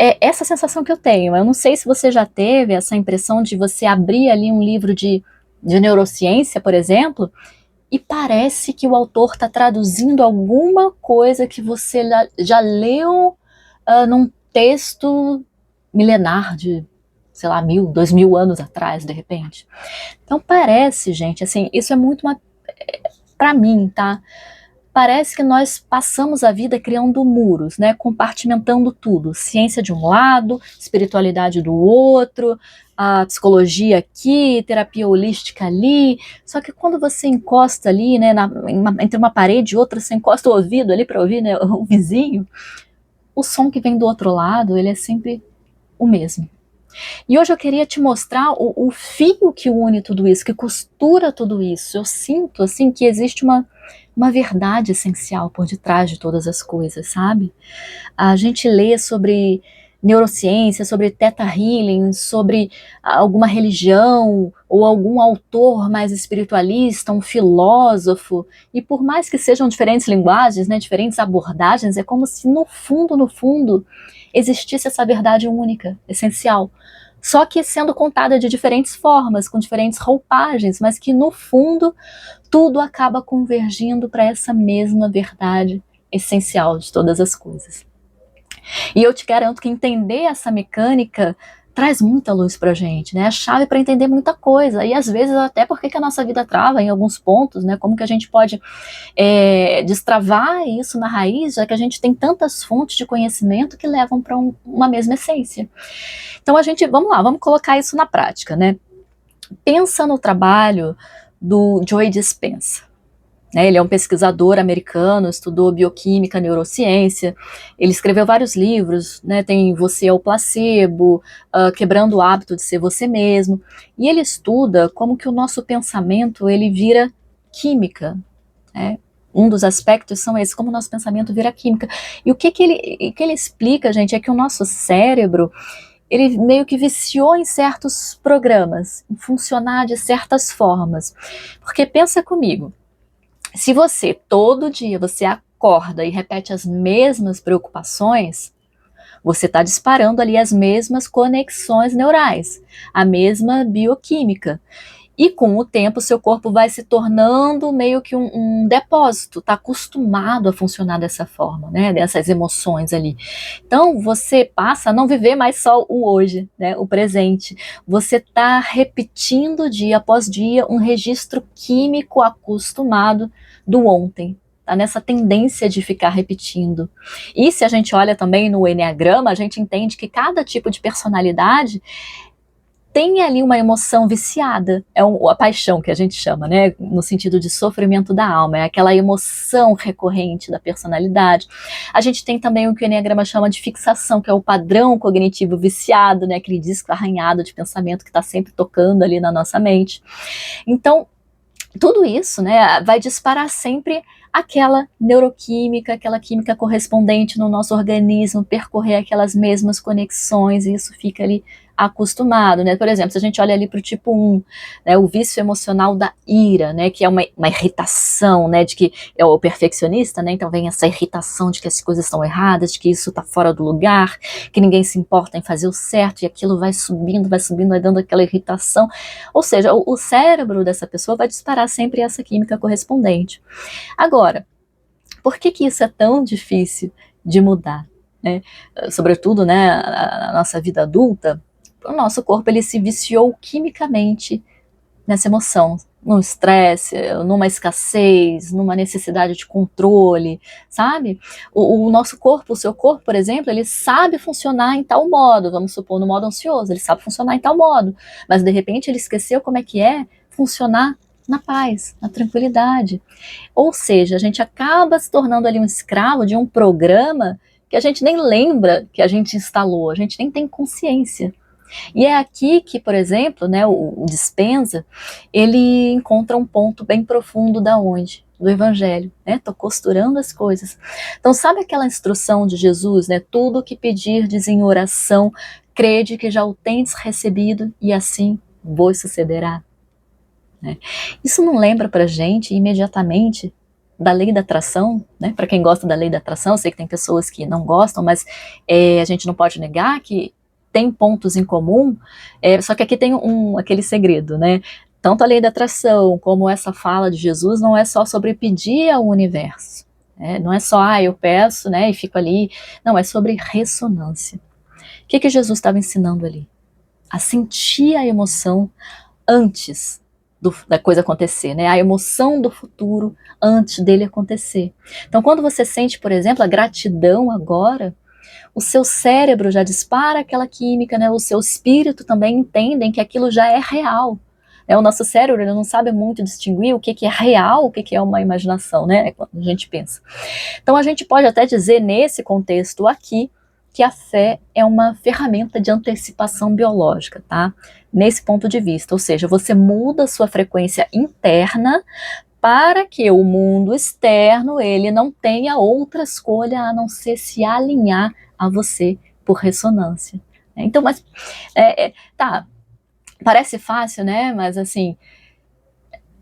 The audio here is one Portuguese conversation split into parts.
é essa sensação que eu tenho. Eu não sei se você já teve essa impressão de você abrir ali um livro de neurociência, por exemplo, e parece que o autor está traduzindo alguma coisa que você já leu num texto milenar de, sei lá, 1000, 2000 anos atrás, de repente. Então parece, gente, assim, isso é muito para mim, tá? Parece que nós passamos a vida criando muros, né, compartimentando tudo, ciência de um lado, espiritualidade do outro, a psicologia aqui, terapia holística ali, só que quando você encosta ali, né, entre uma parede e outra, você encosta o ouvido ali para ouvir, né, o vizinho, o som que vem do outro lado, ele é sempre o mesmo. E hoje eu queria te mostrar o fio que une tudo isso, que costura tudo isso. Eu sinto, assim, que existe uma verdade essencial por detrás de todas as coisas, sabe? A gente lê sobre neurociência, sobre Theta Healing, sobre alguma religião ou algum autor mais espiritualista, um filósofo, e por mais que sejam diferentes linguagens, né, diferentes abordagens, é como se no fundo, existisse essa verdade única, essencial. Só que sendo contada de diferentes formas, com diferentes roupagens, mas que no fundo tudo acaba convergindo para essa mesma verdade essencial de todas as coisas. E eu te garanto que entender essa mecânica traz muita luz pra gente, né? É a chave para entender muita coisa. E às vezes até porque que a nossa vida trava em alguns pontos, né? Como que a gente pode destravar isso na raiz, já que a gente tem tantas fontes de conhecimento que levam para uma mesma essência. Então vamos lá, vamos colocar isso na prática, né? Pensa no trabalho do Joe Dispenza. Ele é um pesquisador americano, estudou bioquímica, neurociência, ele escreveu vários livros, né, tem Você é o Placebo, Quebrando o Hábito de Ser Você Mesmo, e ele estuda como que o nosso pensamento ele vira química, né? Um dos aspectos são esses, como o nosso pensamento vira química. E o que ele explica, gente, é que o nosso cérebro, ele meio que viciou em certos programas, em funcionar de certas formas. Porque pensa comigo, se você todo dia você acorda e repete as mesmas preocupações, você está disparando ali as mesmas conexões neurais, a mesma bioquímica. E com o tempo, seu corpo vai se tornando meio que um depósito, está acostumado a funcionar dessa forma, né? Dessas emoções ali. Então, você passa a não viver mais só o hoje, né? O presente. Você está repetindo dia após dia um registro químico acostumado do ontem. Tá nessa tendência de ficar repetindo. E se a gente olha também no Eneagrama, a gente entende que cada tipo de personalidade tem ali uma emoção viciada, a paixão que a gente chama, né, no sentido de sofrimento da alma, é aquela emoção recorrente da personalidade. A gente tem também o que o Eneagrama chama de fixação, que é o padrão cognitivo viciado, né, aquele disco arranhado de pensamento que está sempre tocando ali na nossa mente. Então, tudo isso, né, vai disparar sempre aquela neuroquímica, aquela química correspondente no nosso organismo, percorrer aquelas mesmas conexões, e isso fica ali acostumado, né? Por exemplo, se a gente olha ali para o tipo 1, né, o vício emocional da ira, né, que é uma irritação, né, de que é o perfeccionista, né, então vem essa irritação de que as coisas estão erradas, de que isso está fora do lugar, que ninguém se importa em fazer o certo, e aquilo vai subindo, vai dando aquela irritação. Ou seja, o cérebro dessa pessoa vai disparar sempre essa química correspondente. Agora, por que isso é tão difícil de mudar, né? Sobretudo, né, a nossa vida adulta, o nosso corpo ele se viciou quimicamente nessa emoção, no estresse, numa escassez, numa necessidade de controle, sabe? O nosso corpo, o seu corpo, por exemplo, ele sabe funcionar em tal modo, vamos supor, no modo ansioso, ele sabe funcionar em tal modo, mas de repente ele esqueceu como é funcionar na paz, na tranquilidade. Ou seja, a gente acaba se tornando ali um escravo de um programa que a gente nem lembra que a gente instalou, a gente nem tem consciência. E é aqui que, por exemplo, né, o Dispenza, ele encontra um ponto bem profundo da onde? Do Evangelho, né? Tô costurando as coisas. Então, sabe aquela instrução de Jesus, né? Tudo que pedirdes em oração, crede que já o tendes recebido e assim vos sucederá. Né? Isso não lembra pra gente imediatamente da lei da atração, né? Para quem gosta da lei da atração, eu sei que tem pessoas que não gostam, mas a gente não pode negar que tem pontos em comum, só que aqui tem aquele segredo, né? Tanto a lei da atração como essa fala de Jesus não é só sobre pedir ao universo, né? Não é só, eu peço, né, e fico ali. Não, é sobre ressonância. O que Jesus estava ensinando ali? A sentir a emoção antes da coisa acontecer, né? A emoção do futuro antes dele acontecer. Então, quando você sente, por exemplo, a gratidão agora, o seu cérebro já dispara aquela química, né? O seu espírito também entendem que aquilo já é real. O nosso cérebro ele não sabe muito distinguir o que é real, o que é uma imaginação, né? Quando a gente pensa. Então, a gente pode até dizer, nesse contexto aqui, que a fé é uma ferramenta de antecipação biológica, tá? Nesse ponto de vista, ou seja, você muda a sua frequência interna para que o mundo externo ele não tenha outra escolha a não ser se alinhar a você por ressonância. Então, mas tá, parece fácil, né? Mas assim,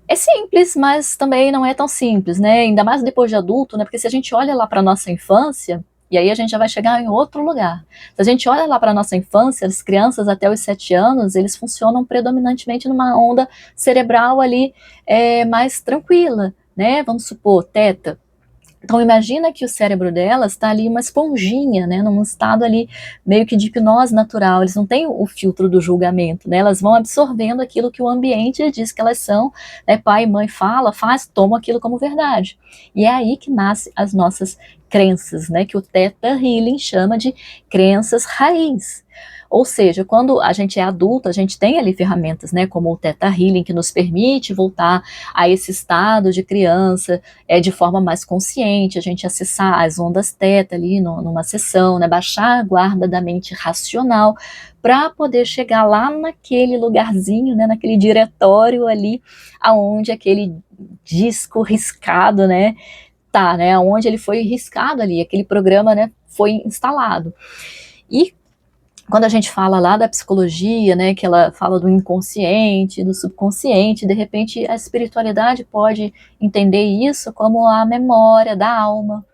é simples, mas também não é tão simples, né? Ainda mais depois de adulto, né? Porque se a gente olha lá para nossa infância, e aí a gente já vai chegar em outro lugar. Se a gente olha lá para a nossa infância, as crianças até os 7 anos, eles funcionam predominantemente numa onda cerebral ali mais tranquila, né? Vamos supor, teta. Então imagina que o cérebro delas está ali uma esponjinha, né, num estado ali meio que de hipnose natural, eles não têm o filtro do julgamento, né, elas vão absorvendo aquilo que o ambiente diz que elas são, né, pai e mãe faz, tomam aquilo como verdade. E é aí que nascem as nossas crenças, né, que o Theta Healing chama de crenças raiz. Ou seja, quando a gente é adulto, a gente tem ali ferramentas, né, como o Theta Healing, que nos permite voltar a esse estado de criança de forma mais consciente, a gente acessar as ondas Theta ali numa sessão, né, baixar a guarda da mente racional para poder chegar lá naquele lugarzinho, né, naquele diretório ali, aonde aquele disco riscado, né, tá, né, onde ele foi riscado ali, aquele programa, né, foi instalado. E quando a gente fala lá da psicologia, né, que ela fala do inconsciente, do subconsciente, de repente a espiritualidade pode entender isso como a memória da alma.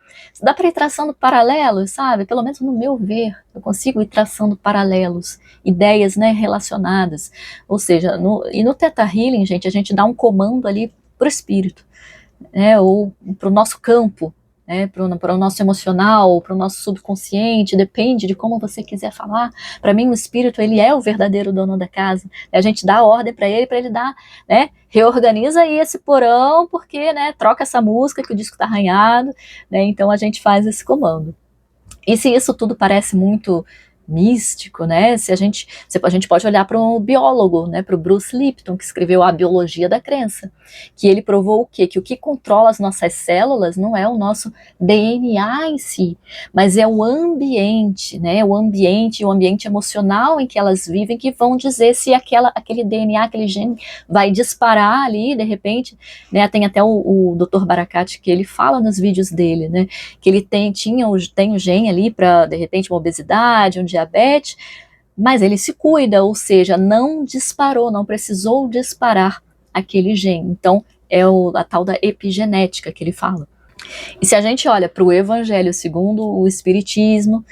Dá para ir traçando paralelos, sabe? Pelo menos no meu ver, eu consigo ir traçando paralelos, ideias, né, relacionadas. Ou seja, no Theta Healing, gente, a gente dá um comando ali para o espírito, né, ou para o nosso campo, né, para o nosso emocional, para o nosso subconsciente, depende de como você quiser falar. Para mim, o espírito ele é o verdadeiro dono da casa. A gente dá a ordem para ele dar, né, reorganiza aí esse porão, porque, né, troca essa música que o disco está arranhado, né, então a gente faz esse comando. E se isso tudo parece muito místico, né? A gente pode olhar para um biólogo, né? Para o Bruce Lipton, que escreveu A Biologia da Crença, que ele provou o quê? Que o que controla as nossas células não é o nosso DNA em si, mas é o ambiente, né? O ambiente emocional em que elas vivem, que vão dizer se aquele DNA, aquele gene vai disparar ali, de repente, né? Tem até o Dr. Barakat que ele fala nos vídeos dele, né? Que ele tem o gene ali para, de repente, uma obesidade, um diabetes, mas ele se cuida, ou seja, não disparou, não precisou disparar aquele gene. Então, é a tal da epigenética que ele fala. E se a gente olha para o Evangelho segundo o Espiritismo,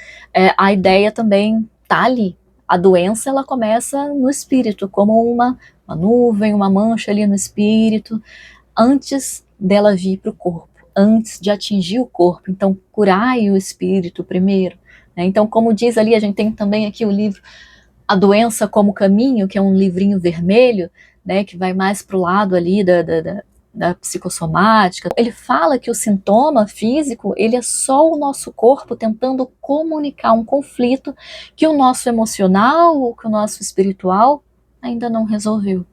a ideia também está ali. A doença, ela começa no espírito, como uma nuvem, uma mancha ali no espírito, antes dela vir para o corpo, antes de atingir o corpo. Então, curai o espírito primeiro. Então, como diz ali, a gente tem também aqui o livro A Doença como Caminho, que é um livrinho vermelho, né, que vai mais para o lado ali da psicossomática. Ele fala que o sintoma físico, ele é só o nosso corpo tentando comunicar um conflito que o nosso emocional ou que o nosso espiritual ainda não resolveu.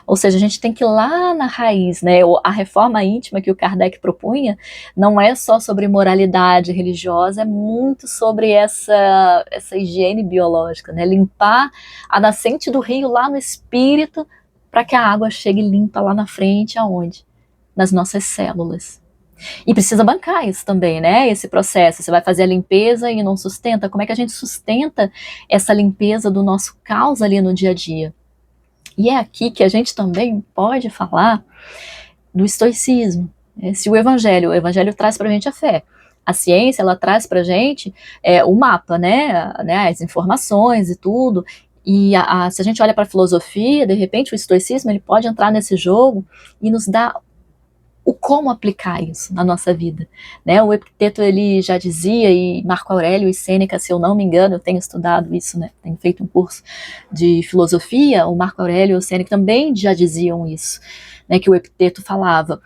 Ou seja, a gente tem que ir lá na raiz, né? A reforma íntima que o Kardec propunha não é só sobre moralidade religiosa, é muito sobre essa higiene biológica, né? Limpar a nascente do rio lá no espírito para que a água chegue limpa lá na frente, aonde? Nas nossas células. E precisa bancar isso também, né? Esse processo. Você vai fazer a limpeza e não sustenta. Como é que a gente sustenta essa limpeza do nosso caos ali no dia a dia? E é aqui que a gente também pode falar do estoicismo, Se o evangelho traz para a gente a fé, a ciência, ela traz para a gente o mapa, né, as informações e tudo, e se a gente olha para a filosofia, de repente o estoicismo, ele pode entrar nesse jogo e nos dar o como aplicar isso na nossa vida, né? O Epicteto, ele já dizia, e Marco Aurélio e Sêneca, se eu não me engano, eu tenho estudado isso, né? Tenho feito um curso de filosofia, o Marco Aurélio e o Sêneca também já diziam isso, né? Que o Epicteto falava,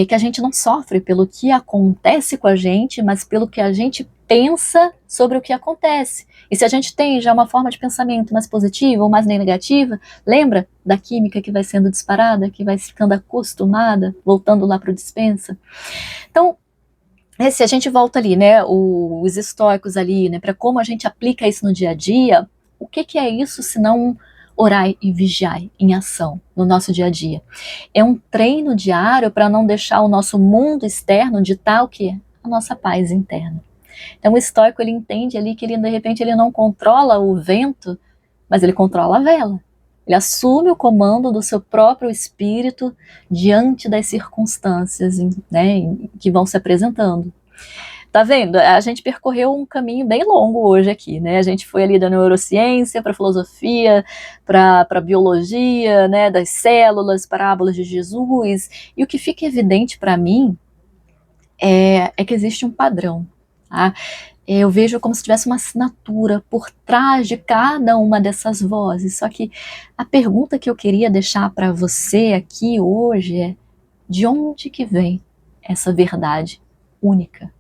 que a gente não sofre pelo que acontece com a gente, mas pelo que a gente pensa sobre o que acontece. E se a gente tem já uma forma de pensamento mais positiva ou mais negativa, lembra da química que vai sendo disparada, que vai ficando acostumada, voltando lá para o dispensa? Então, se a gente volta ali, né, os estoicos ali, né, para como a gente aplica isso no dia a dia, o que é isso se não orai e vigiai em ação no nosso dia a dia? É um treino diário para não deixar o nosso mundo externo ditar o que? A nossa paz interna. Então o estoico, ele entende ali que ele, de repente, ele não controla o vento, mas ele controla a vela. Ele assume o comando do seu próprio espírito diante das circunstâncias, né, que vão se apresentando. Tá vendo? A gente percorreu um caminho bem longo hoje aqui, né? A gente foi ali da neurociência para filosofia, para biologia, né, das células, parábolas de Jesus. E o que fica evidente para mim é que existe um padrão. Tá? Eu vejo como se tivesse uma assinatura por trás de cada uma dessas vozes. Só que a pergunta que eu queria deixar para você aqui hoje é: de onde que vem essa verdade única?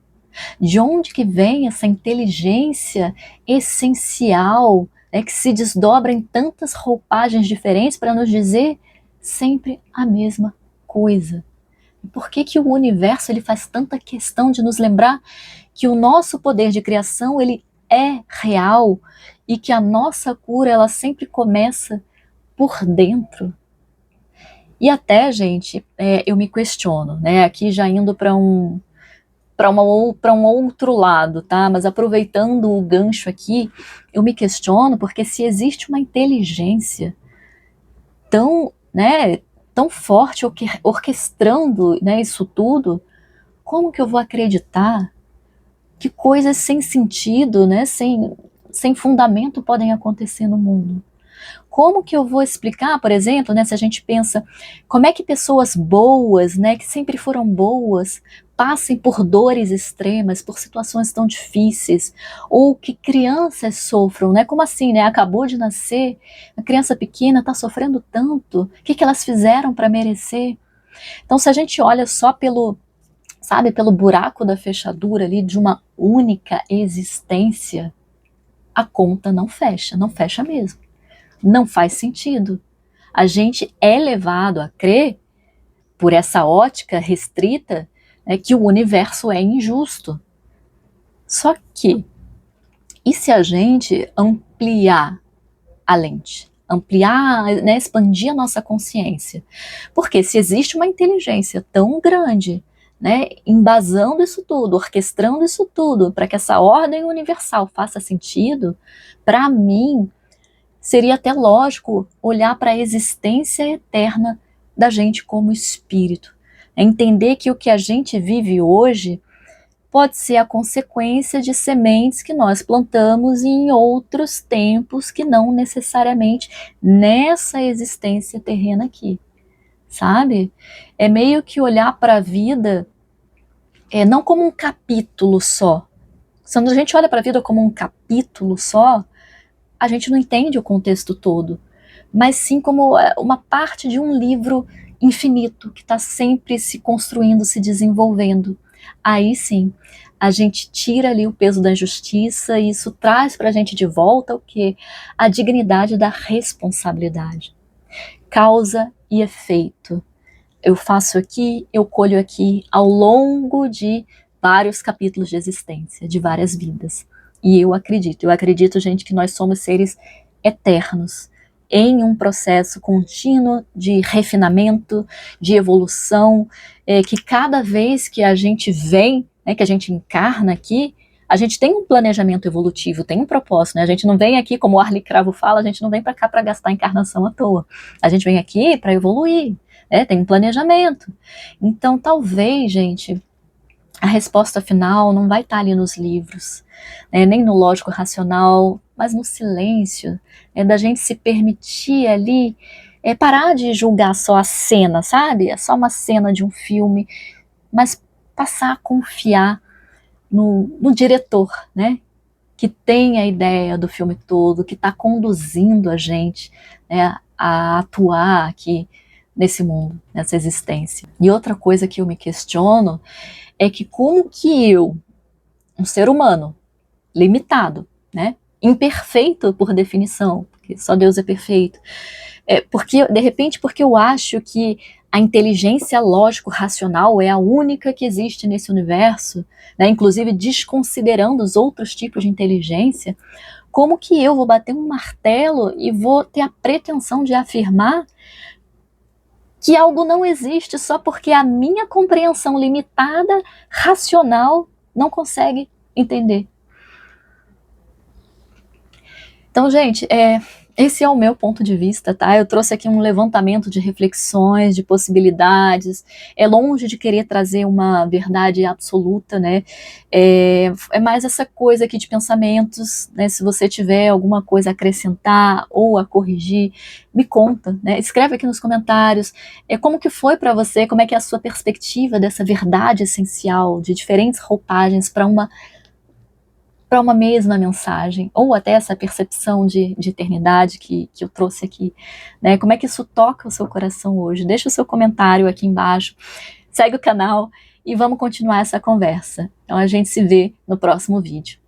De onde que vem essa inteligência essencial, né, que se desdobra em tantas roupagens diferentes para nos dizer sempre a mesma coisa? Por que que o universo, ele faz tanta questão de nos lembrar que o nosso poder de criação, ele é real e que a nossa cura, ela sempre começa por dentro? E até, gente, eu me questiono, né, aqui já indo para um outro lado, tá? Mas aproveitando o gancho aqui, eu me questiono porque se existe uma inteligência tão, né, tão forte orquestrando, né, isso tudo, como que eu vou acreditar que coisas sem sentido, né, sem fundamento podem acontecer no mundo? Como que eu vou explicar, por exemplo, né, se a gente pensa, como é que pessoas boas, né, que sempre foram boas, passem por dores extremas, por situações tão difíceis, ou que crianças sofram, né? Como assim, né? Acabou de nascer, a criança pequena está sofrendo tanto, o que elas fizeram para merecer? Então, se a gente olha só pelo buraco da fechadura ali de uma única existência, a conta não fecha mesmo. Não faz sentido. A gente é levado a crer, por essa ótica restrita, que o universo é injusto. Só que, e se a gente ampliar a lente? Ampliar, né, expandir a nossa consciência? Porque se existe uma inteligência tão grande, né, embasando isso tudo, orquestrando isso tudo, para que essa ordem universal faça sentido, para mim, seria até lógico olhar para a existência eterna da gente como espírito. Entender que o que a gente vive hoje pode ser a consequência de sementes que nós plantamos em outros tempos que não necessariamente nessa existência terrena aqui, sabe? É meio que olhar para a vida não como um capítulo só. Quando a gente olha para a vida como um capítulo só, a gente não entende o contexto todo, mas sim como uma parte de um livro infinito que está sempre se construindo, se desenvolvendo. Aí sim, a gente tira ali o peso da injustiça e isso traz para a gente de volta o quê? A dignidade da responsabilidade. Causa e efeito. Eu faço aqui, eu colho aqui, ao longo de vários capítulos de existência, de várias vidas. E eu acredito, gente, que nós somos seres eternos, em um processo contínuo de refinamento, de evolução, que cada vez que a gente vem, que a gente encarna aqui, a gente tem um planejamento evolutivo, tem um propósito, né? A gente não vem aqui, como o Arli Cravo fala, a gente não vem para cá para gastar a encarnação à toa. A gente vem aqui para evoluir, tem um planejamento. Então, talvez, gente, a resposta final não vai estar ali nos livros, né, nem no lógico racional, mas no silêncio, da gente se permitir ali, parar de julgar só a cena, sabe? É só uma cena de um filme, mas passar a confiar no diretor, né? Que tem a ideia do filme todo, que está conduzindo a gente, né, a atuar aqui nesse mundo, nessa existência. E outra coisa que eu me questiono é que como que eu, um ser humano, limitado, né, imperfeito por definição, porque só Deus é perfeito, porque, de repente, porque eu acho que a inteligência lógico-racional é a única que existe nesse universo, né, inclusive desconsiderando os outros tipos de inteligência, como que eu vou bater um martelo e vou ter a pretensão de afirmar que algo não existe só porque a minha compreensão limitada, racional, não consegue entender? Então, gente, esse é o meu ponto de vista, tá? Eu trouxe aqui um levantamento de reflexões, de possibilidades. É longe de querer trazer uma verdade absoluta, né? É mais essa coisa aqui de pensamentos, né? Se você tiver alguma coisa a acrescentar ou a corrigir, me conta, né? Escreve aqui nos comentários como que foi para você, como é que é a sua perspectiva dessa verdade essencial, de diferentes roupagens para uma mesma mensagem, ou até essa percepção de eternidade que eu trouxe aqui, né? Como é que isso toca o seu coração hoje? Deixa o seu comentário aqui embaixo, segue o canal e vamos continuar essa conversa. Então a gente se vê no próximo vídeo.